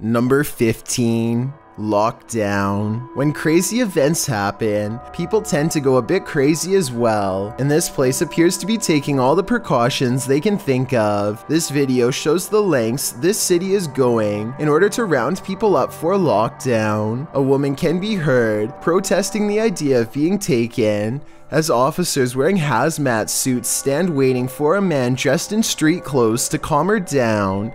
Number 15. Lockdown. When crazy events happen, people tend to go a bit crazy as well, and this place appears to be taking all the precautions they can think of. This video shows the lengths this city is going in order to round people up for lockdown. A woman can be heard protesting the idea of being taken as officers wearing hazmat suits stand waiting for a man dressed in street clothes to calm her down.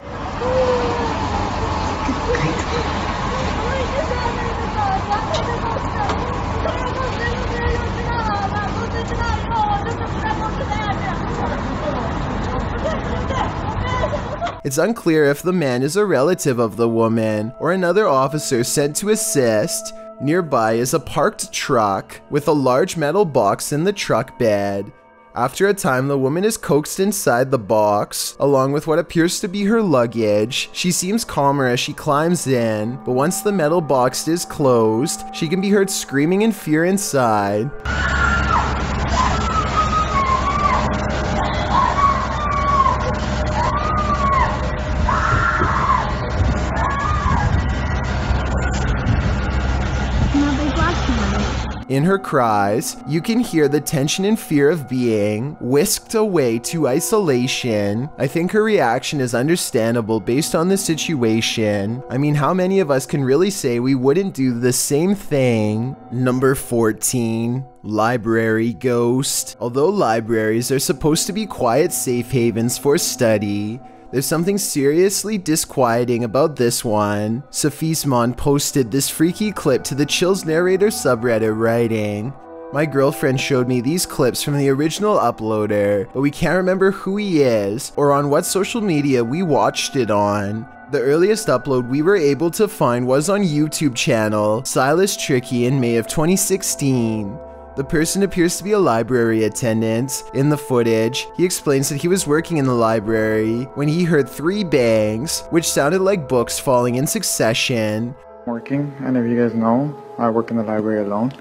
It's unclear if the man is a relative of the woman or another officer sent to assist. Nearby is a parked truck with a large metal box in the truck bed. After a time, the woman is coaxed inside the box, along with what appears to be her luggage. She seems calmer as she climbs in, but once the metal box is closed, she can be heard screaming in fear inside. In her cries, you can hear the tension and fear of being whisked away to isolation. I think her reaction is understandable based on the situation. I mean, how many of us can really say we wouldn't do the same thing? Number 14. Library ghost. Although libraries are supposed to be quiet safe havens for study, there's something seriously disquieting about this one. Sophismon posted this freaky clip to the Chills Narrator subreddit writing, "My girlfriend showed me these clips from the original uploader, but we can't remember who he is or on what social media we watched it on. The earliest upload we were able to find was on YouTube channel Sylas Tricky in May of 2016. The person appears to be a library attendant. In the footage, he explains that he was working in the library when he heard 3 bangs, which sounded like books falling in succession. Working, and if you guys know, I work in the library alone,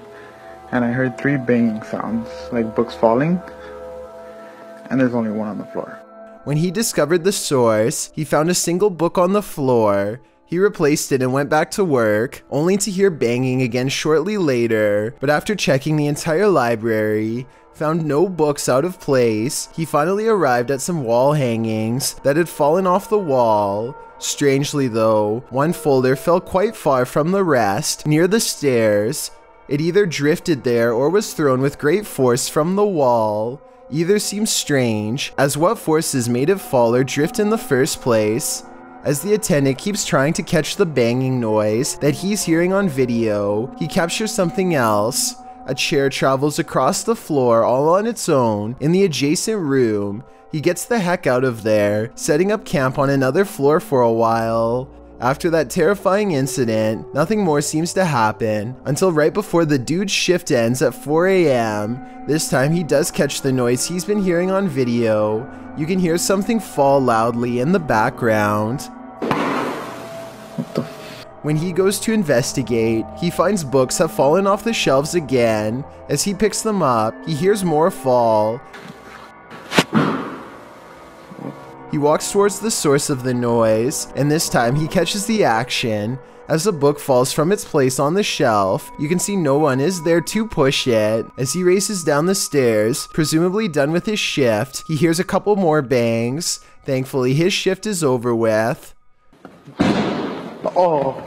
and I heard 3 banging sounds, like books falling, and there's only one on the floor. When he discovered the source, he found a single book on the floor. He replaced it and went back to work, only to hear banging again shortly later. But after checking the entire library, found no books out of place, he finally arrived at some wall hangings that had fallen off the wall. Strangely though, one folder fell quite far from the rest, near the stairs. It either drifted there or was thrown with great force from the wall. Either seems strange, as what forces made it fall or drift in the first place? As the attendant keeps trying to catch the banging noise that he's hearing on video, he captures something else. A chair travels across the floor all on its own in the adjacent room. He gets the heck out of there, setting up camp on another floor for a while. After that terrifying incident, nothing more seems to happen until right before the dude's shift ends at 4 AM. This time he does catch the noise he's been hearing on video. You can hear something fall loudly in the background. When he goes to investigate, he finds books have fallen off the shelves again. As he picks them up, he hears more fall. He walks towards the source of the noise, and this time he catches the action. As the book falls from its place on the shelf, you can see no one is there to push it. As he races down the stairs, presumably done with his shift, he hears a couple more bangs. Thankfully, his shift is over with. Oh.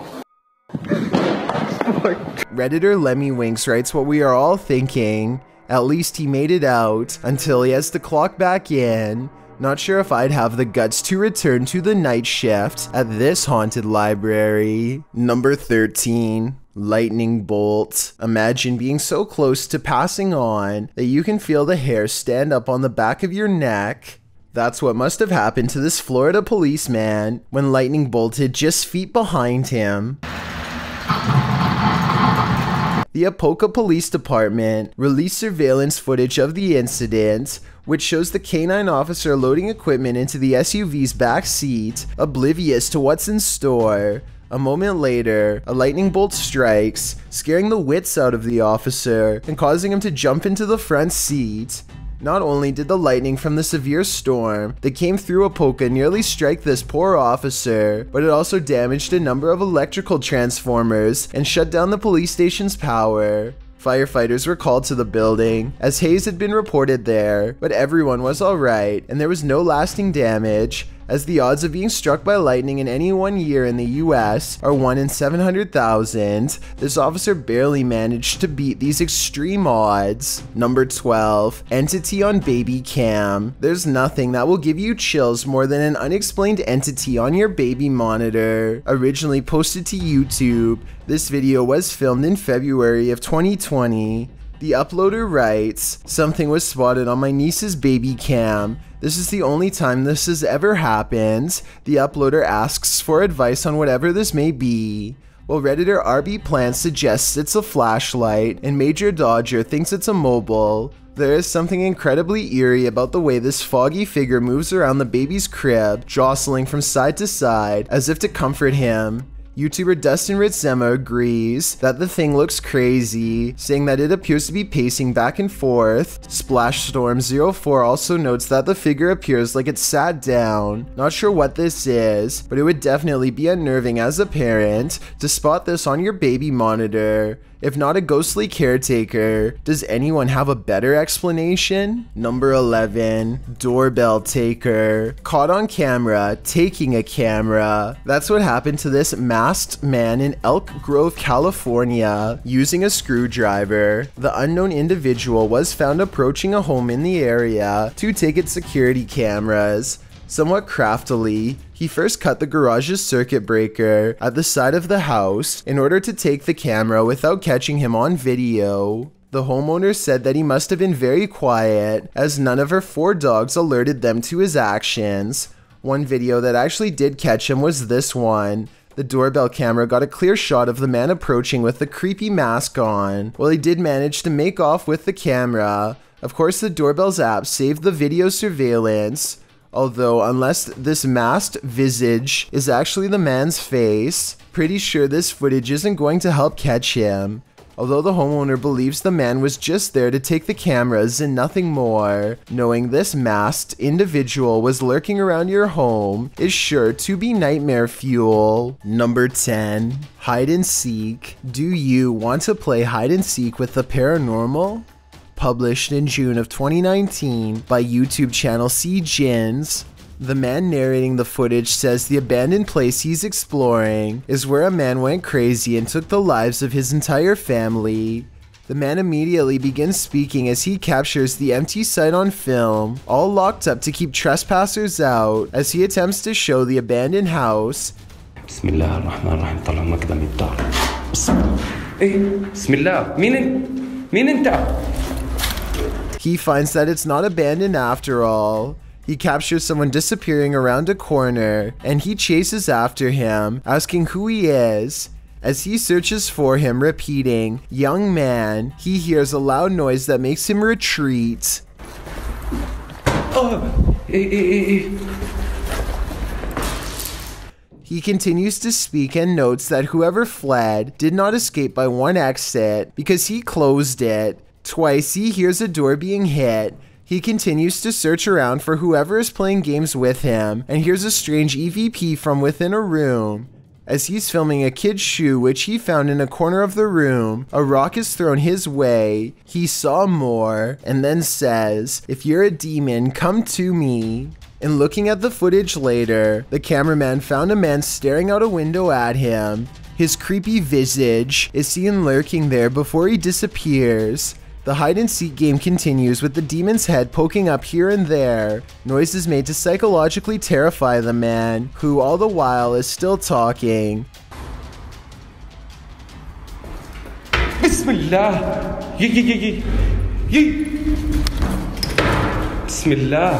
Redditor Lemmy Winks writes what we are all thinking. At least he made it out, until he has to clock back in. Not sure if I'd have the guts to return to the night shift at this haunted library. Number 13. Lightning bolt. Imagine being so close to passing on that you can feel the hair stand up on the back of your neck. That's what must have happened to this Florida policeman when lightning bolted just feet behind him. The Apopka Police Department released surveillance footage of the incident, which shows the canine officer loading equipment into the SUV's back seat, oblivious to what's in store. A moment later, a lightning bolt strikes, scaring the wits out of the officer and causing him to jump into the front seat. Not only did the lightning from the severe storm that came through Apopka nearly strike this poor officer, but it also damaged a number of electrical transformers and shut down the police station's power. Firefighters were called to the building, as haze had been reported there, but everyone was alright, and there was no lasting damage, as the odds of being struck by lightning in any one year in the US are 1 in 700,000. This officer barely managed to beat these extreme odds. Number 12. Entity on baby cam. There's nothing that will give you chills more than an unexplained entity on your baby monitor. Originally posted to YouTube, this video was filmed in February of 2020. The uploader writes, "Something was spotted on my niece's baby cam. This is the only time this has ever happened. The uploader asks for advice on whatever this may be." While Redditor RB Plant suggests it's a flashlight and Major Dodger thinks it's a mobile, there is something incredibly eerie about the way this foggy figure moves around the baby's crib, jostling from side to side as if to comfort him. YouTuber Dustin Ritzema agrees that the thing looks crazy, saying that it appears to be pacing back and forth. SplashStorm04 also notes that the figure appears like it's sat down. Not sure what this is, but it would definitely be unnerving as a parent to spot this on your baby monitor. If not a ghostly caretaker, does anyone have a better explanation? Number 11. Doorbell taker. Caught on camera, taking a camera. That's what happened to this masked man in Elk Grove, California, using a screwdriver. The unknown individual was found approaching a home in the area to take its security cameras. Somewhat craftily, he first cut the garage's circuit breaker at the side of the house in order to take the camera without catching him on video. The homeowner said that he must have been very quiet, as none of her 4 dogs alerted them to his actions. One video that actually did catch him was this one. The doorbell camera got a clear shot of the man approaching with the creepy mask on. While he did manage to make off with the camera, of course the doorbell's app saved the video surveillance. Although, unless this masked visage is actually the man's face, pretty sure this footage isn't going to help catch him. Although the homeowner believes the man was just there to take the cameras and nothing more, knowing this masked individual was lurking around your home is sure to be nightmare fuel. Number 10. Hide and seek. Do you want to play hide and seek with the paranormal? Published in June of 2019 by YouTube channel DJINNS. The man narrating the footage says the abandoned place he's exploring is where a man went crazy and took the lives of his entire family. The man immediately begins speaking as he captures the empty site on film, all locked up to keep trespassers out, as he attempts to show the abandoned house. Bismillah ar-Rahman ar-Rahim. طلع مكتب من الدار. بسم الله. مين انت؟ He finds that it's not abandoned after all. He captures someone disappearing around a corner, and he chases after him, asking who he is. As he searches for him, repeating, "Young man," he hears a loud noise that makes him retreat. He continues to speak and notes that whoever fled did not escape by one exit because he closed it. Twice he hears a door being hit. He continues to search around for whoever is playing games with him and hears a strange EVP from within a room. As he's filming a kid's shoe which he found in a corner of the room, a rock is thrown his way. He saw more and then says, "If you're a demon, come to me." In looking at the footage later, the cameraman found a man staring out a window at him. His creepy visage is seen lurking there before he disappears. The hide-and-seek game continues with the demon's head poking up here and there. Noise is made to psychologically terrify the man, who all the while is still talking. Bismillah. Bismillah.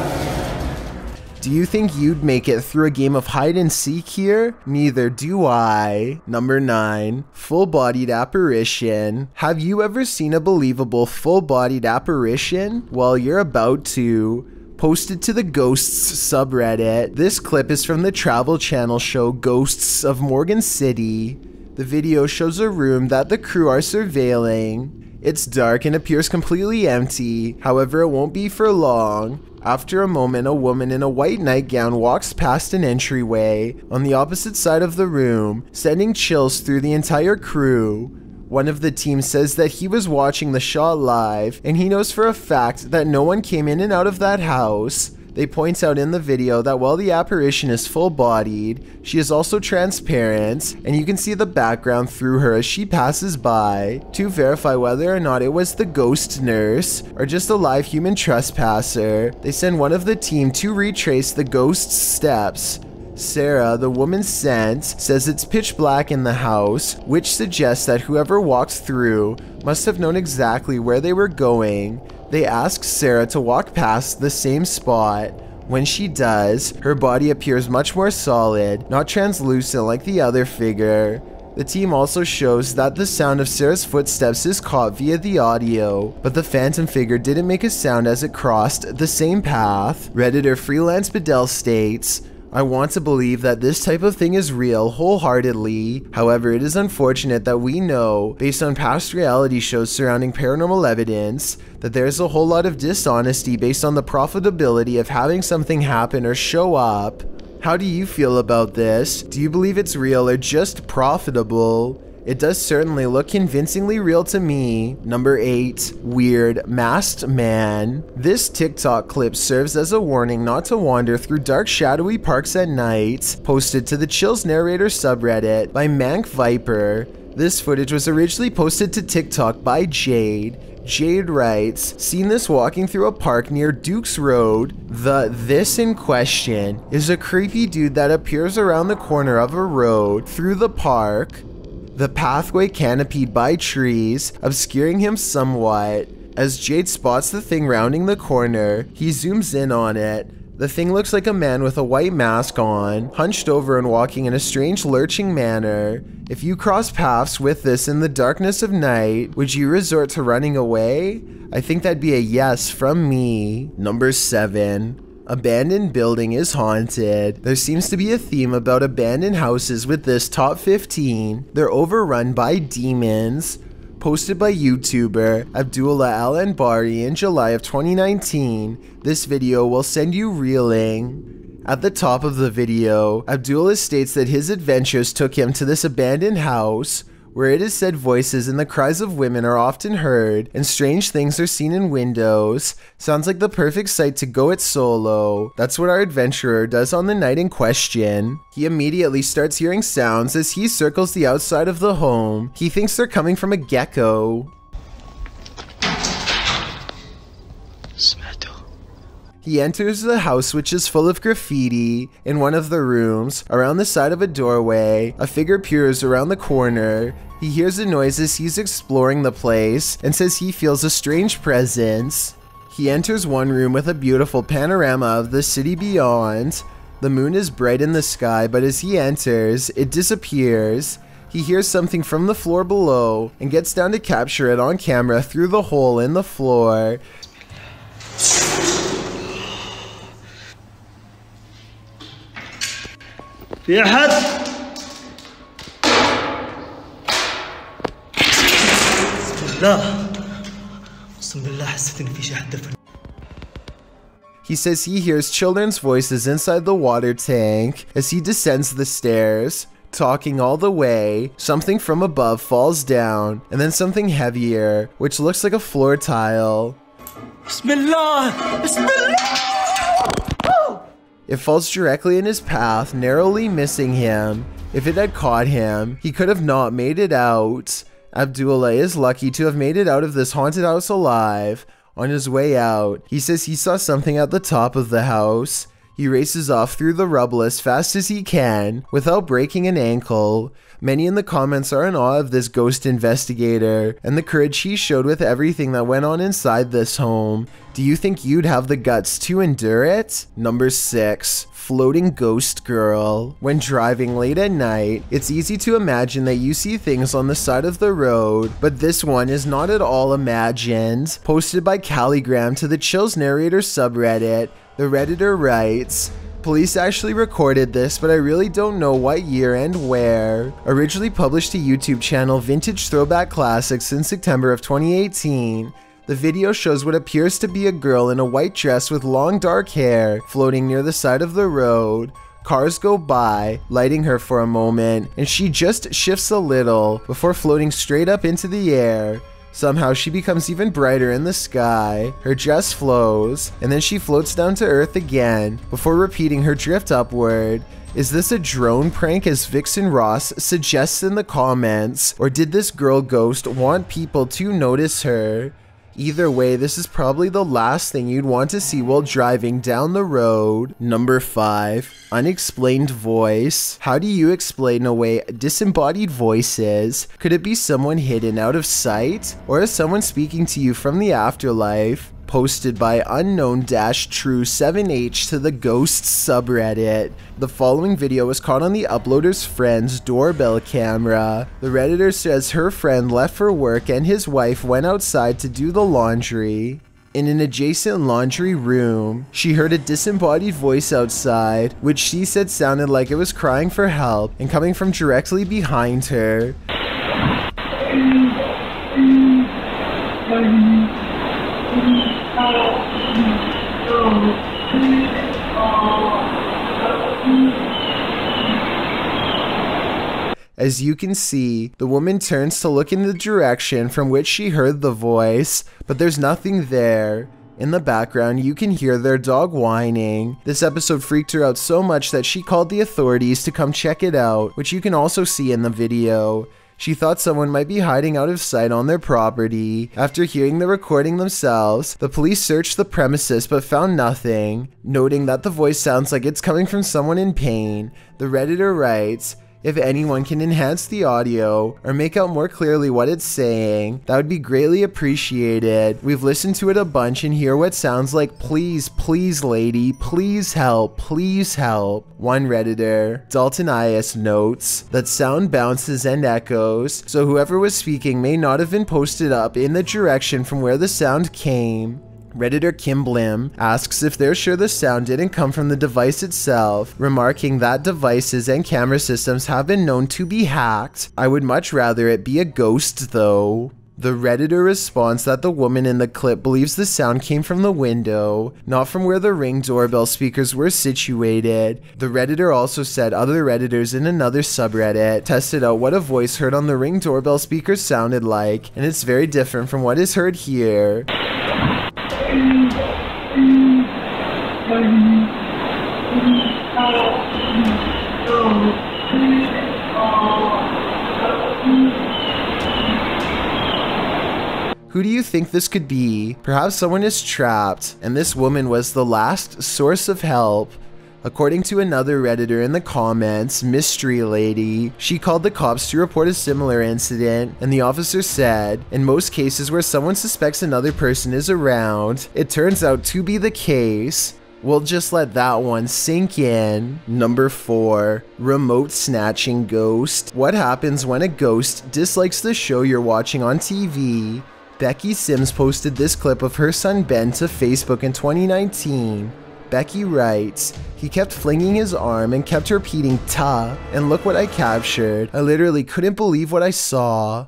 Do you think you'd make it through a game of hide and seek here? Neither do I. Number 9. Full-bodied apparition. Have you ever seen a believable full-bodied apparition? Well, you're about to. Posted to the Ghosts subreddit, this clip is from the travel channel show Ghosts of Morgan City. The video shows a room that the crew are surveilling. It's dark and appears completely empty, however it won't be for long. After a moment, a woman in a white nightgown walks past an entryway on the opposite side of the room, sending chills through the entire crew. One of the team says that he was watching the shot live, and he knows for a fact that no one came in and out of that house. They point out in the video that while the apparition is full-bodied, she is also transparent, and you can see the background through her as she passes by. To verify whether or not it was the ghost nurse or just a live human trespasser, they send one of the team to retrace the ghost's steps. Sarah, the woman sent, says it's pitch black in the house, which suggests that whoever walked through must have known exactly where they were going. They ask Sarah to walk past the same spot. When she does, her body appears much more solid, not translucent like the other figure. The team also shows that the sound of Sarah's footsteps is caught via the audio, but the phantom figure didn't make a sound as it crossed the same path. Redditor Freelance Bedell states, I want to believe that this type of thing is real wholeheartedly. However, it is unfortunate that we know, based on past reality shows surrounding paranormal evidence, that there's a whole lot of dishonesty based on the profitability of having something happen or show up. How do you feel about this? Do you believe it's real or just profitable? It does certainly look convincingly real to me. Number 8. Weird Masked Man. This TikTok clip serves as a warning not to wander through dark shadowy parks at night. Posted to the Chills Narrator subreddit by Mank Viper. This footage was originally posted to TikTok by Jade. Jade writes, seen this walking through a park near Duke's Road. This in question is a creepy dude that appears around the corner of a road through the park. The pathway canopied by trees, obscuring him somewhat. As Jade spots the thing rounding the corner, he zooms in on it. The thing looks like a man with a white mask on, hunched over and walking in a strange lurching manner. If you cross paths with this in the darkness of night, would you resort to running away? I think that'd be a yes from me. Number 7. Abandoned building is haunted. There seems to be a theme about abandoned houses with this top 15. They're overrun by demons. Posted by YouTuber Abdullah Al-Anbari in July of 2019, this video will send you reeling. At the top of the video, Abdullah states that his adventures took him to this abandoned house, where it is said voices and the cries of women are often heard, and strange things are seen in windows. Sounds like the perfect site to go it solo. That's what our adventurer does on the night in question. He immediately starts hearing sounds as he circles the outside of the home. He thinks they're coming from a gecko. He enters the house, which is full of graffiti. In one of the rooms, around the side of a doorway, a figure peers around the corner. He hears a noise as he's exploring the place and says he feels a strange presence. He enters one room with a beautiful panorama of the city beyond. The moon is bright in the sky, but as he enters, it disappears. He hears something from the floor below and gets down to capture it on camera through the hole in the floor. في أحد بسم الله حسيت إن في شي حد دفن. He says he hears children's voices inside the water tank as he descends the stairs, talking all the way. Something from above falls down, and then something heavier, which looks like a floor tile. Bismillah! Bismillah! It falls directly in his path, narrowly missing him. If it had caught him, he could have not made it out. Abdullah is lucky to have made it out of this haunted house alive. On his way out, he says he saw something at the top of the house. He races off through the rubble as fast as he can, without breaking an ankle. Many in the comments are in awe of this ghost investigator, and the courage he showed with everything that went on inside this home. Do you think you'd have the guts to endure it? Number 6. Floating Ghost Girl. When driving late at night, it's easy to imagine that you see things on the side of the road, but this one is not at all imagined. Posted by Calligram to the Chills Narrator subreddit, the Redditor writes, Police actually recorded this, but I really don't know what year and where. Originally published to YouTube channel Vintage Throwback Classics in September of 2018, the video shows what appears to be a girl in a white dress with long dark hair floating near the side of the road. Cars go by, lighting her for a moment, and she just shifts a little before floating straight up into the air. Somehow she becomes even brighter in the sky, her dress flows, and then she floats down to earth again before repeating her drift upward. Is this a drone prank as Vixen Ross suggests in the comments, or did this girl ghost want people to notice her? Either way, this is probably the last thing you'd want to see while driving down the road. Number 5. Unexplained voice. How do you explain away disembodied voices? Could it be someone hidden out of sight? Or is someone speaking to you from the afterlife? Posted by unknown-true7h to the Ghosts subreddit. The following was was caught on the uploader's friend's doorbell camera. The redditor says her friend left for work and his wife went outside to do the laundry. In an adjacent laundry room, she heard a disembodied voice outside, which she said sounded like it was crying for help and coming from directly behind her. As you can see, the woman turns to look in the direction from which she heard the voice, but there's nothing there. In the background, you can hear their dog whining. This episode freaked her out so much that she called the authorities to come check it out, which you can also see in the video. She thought someone might be hiding out of sight on their property. After hearing the recording themselves, the police searched the premises but found nothing. Noting that the voice sounds like it's coming from someone in pain, the redditor writes, "If anyone can enhance the audio or make out more clearly what it's saying, that would be greatly appreciated. We've listened to it a bunch and hear what sounds like please, please lady, please help, please help." One redditor, Dalton-IS, notes that sound bounces and echoes, so whoever was speaking may not have been posted up in the direction from where the sound came. Redditor Kim Blim asks if they're sure the sound didn't come from the device itself, remarking that devices and camera systems have been known to be hacked. I would much rather it be a ghost though. The redditor responds that the woman in the clip believes the sound came from the window, not from where the Ring doorbell speakers were situated. The redditor also said other redditors in another subreddit tested out what a voice heard on the Ring doorbell speakers sounded like, and it's very different from what is heard here. Who do you think this could be? Perhaps someone is trapped, and this woman was the last source of help. According to another redditor in the comments, Mystery Lady, she called the cops to report a similar incident, and the officer said, in most cases where someone suspects another person is around, it turns out to be the case. We'll just let that one sink in. Number 4, remote snatching ghost. What happens when a ghost dislikes the show you're watching on TV? Becky Sims posted this clip of her son Ben to Facebook in 2019. Becky writes, "He kept flinging his arm and kept repeating ta, and look what I captured. I literally couldn't believe what I saw."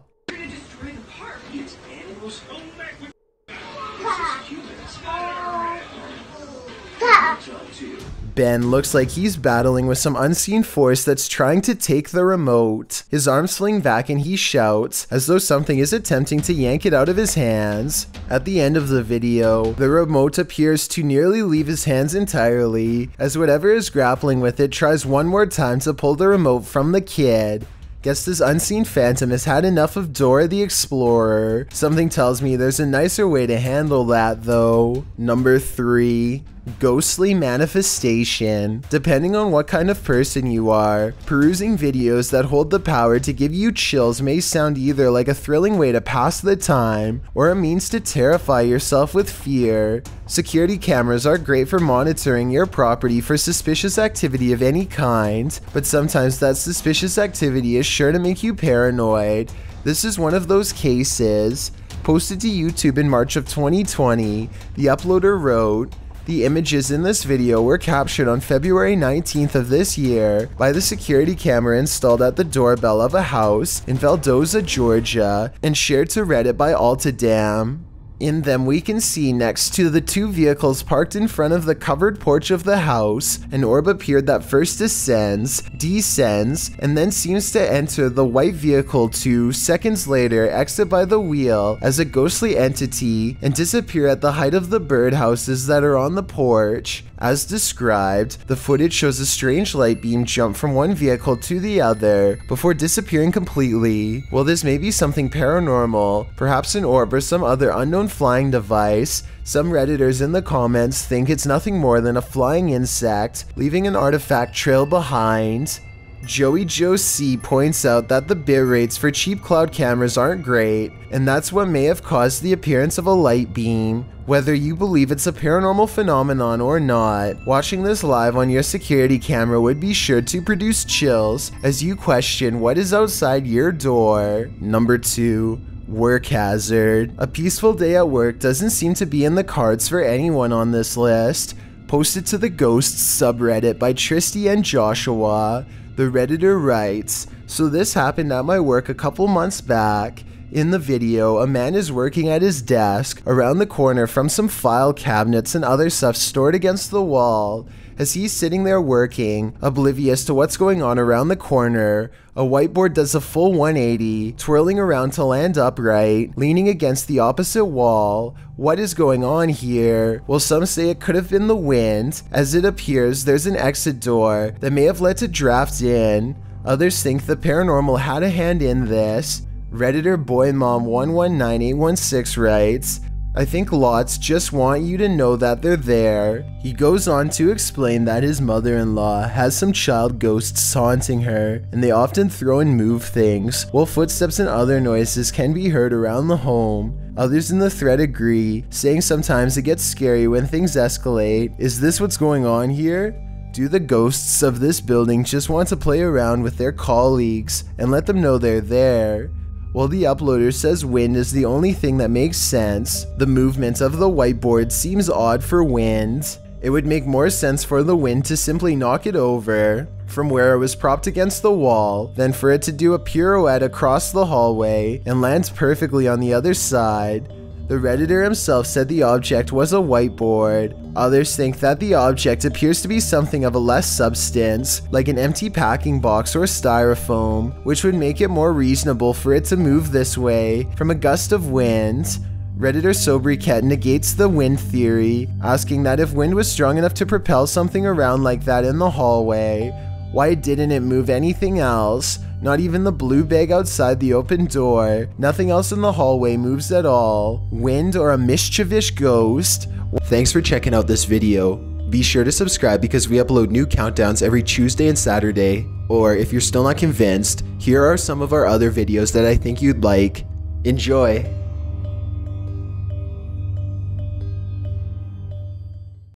Ben looks like he's battling with some unseen force that's trying to take the remote. His arms fling back and he shouts, as though something is attempting to yank it out of his hands. At the end of the video, the remote appears to nearly leave his hands entirely, as whatever is grappling with it tries one more time to pull the remote from the kid. Guess this unseen phantom has had enough of Dora the Explorer. Something tells me there's a nicer way to handle that though. Number 3. Ghostly manifestation. Depending on what kind of person you are, perusing videos that hold the power to give you chills may sound either like a thrilling way to pass the time, or a means to terrify yourself with fear. Security cameras are great for monitoring your property for suspicious activity of any kind, but sometimes that suspicious activity is sure to make you paranoid. This is one of those cases. Posted to YouTube in March of 2020, the uploader wrote, The images in this video were captured on February 19th of this year by the security camera installed at the doorbell of a house in Valdosta, Georgia, and shared to Reddit by altadam. In them we can see next to the two vehicles parked in front of the covered porch of the house, an orb appeared that first ascends, descends, and then seems to enter the white vehicle to, seconds later, exit by the wheel as a ghostly entity and disappear at the height of the birdhouses that are on the porch. As described, the footage shows a strange light beam jump from one vehicle to the other before disappearing completely. While this may be something paranormal, perhaps an orb or some other unknown flying device, some Redditors in the comments think it's nothing more than a flying insect, leaving an artifact trail behind. Joey Joe C points out that the bit rates for cheap cloud cameras aren't great, and that's what may have caused the appearance of a light beam. Whether you believe it's a paranormal phenomenon or not, watching this live on your security camera would be sure to produce chills as you question what is outside your door. Number 2. Work hazard. A peaceful day at work doesn't seem to be in the cards for anyone on this list. Posted to the Ghosts subreddit by tristynjoshua, the Redditor writes, "So this happened at my work a couple months back. In the video, a man is working at his desk around the corner from some file cabinets and other stuff stored against the wall. As he's sitting there working, oblivious to what's going on around the corner, a whiteboard does a full 180, twirling around to land upright, leaning against the opposite wall. What is going on here? Well, some say it could have been the wind. As it appears, there's an exit door that may have led to draft in. Others think the paranormal had a hand in this." Redditor BoyMom119816 writes, "I think lots just want you to know that they're there." He goes on to explain that his mother-in-law has some child ghosts haunting her, and they often throw and move things, while footsteps and other noises can be heard around the home. Others in the thread agree, saying sometimes it gets scary when things escalate. Is this what's going on here? Do the ghosts of this building just want to play around with their colleagues and let them know they're there? While the uploader says wind is the only thing that makes sense, the movement of the whiteboard seems odd for wind. It would make more sense for the wind to simply knock it over from where it was propped against the wall than for it to do a pirouette across the hallway and lands perfectly on the other side. The Redditor himself said the object was a whiteboard. Others think that the object appears to be something of a less substance, like an empty packing box or styrofoam, which would make it more reasonable for it to move this way from a gust of wind. Redditor Sobriquet negates the wind theory, asking that if wind was strong enough to propel something around like that in the hallway, why didn't it move anything else? Not even the blue bag outside the open door. Nothing else in the hallway moves at all. Wind or a mischievous ghost? Thanks for checking out this video. Be sure to subscribe because we upload new countdowns every Tuesday and Saturday. Or if you're still not convinced, here are some of our other videos that I think you'd like. Enjoy!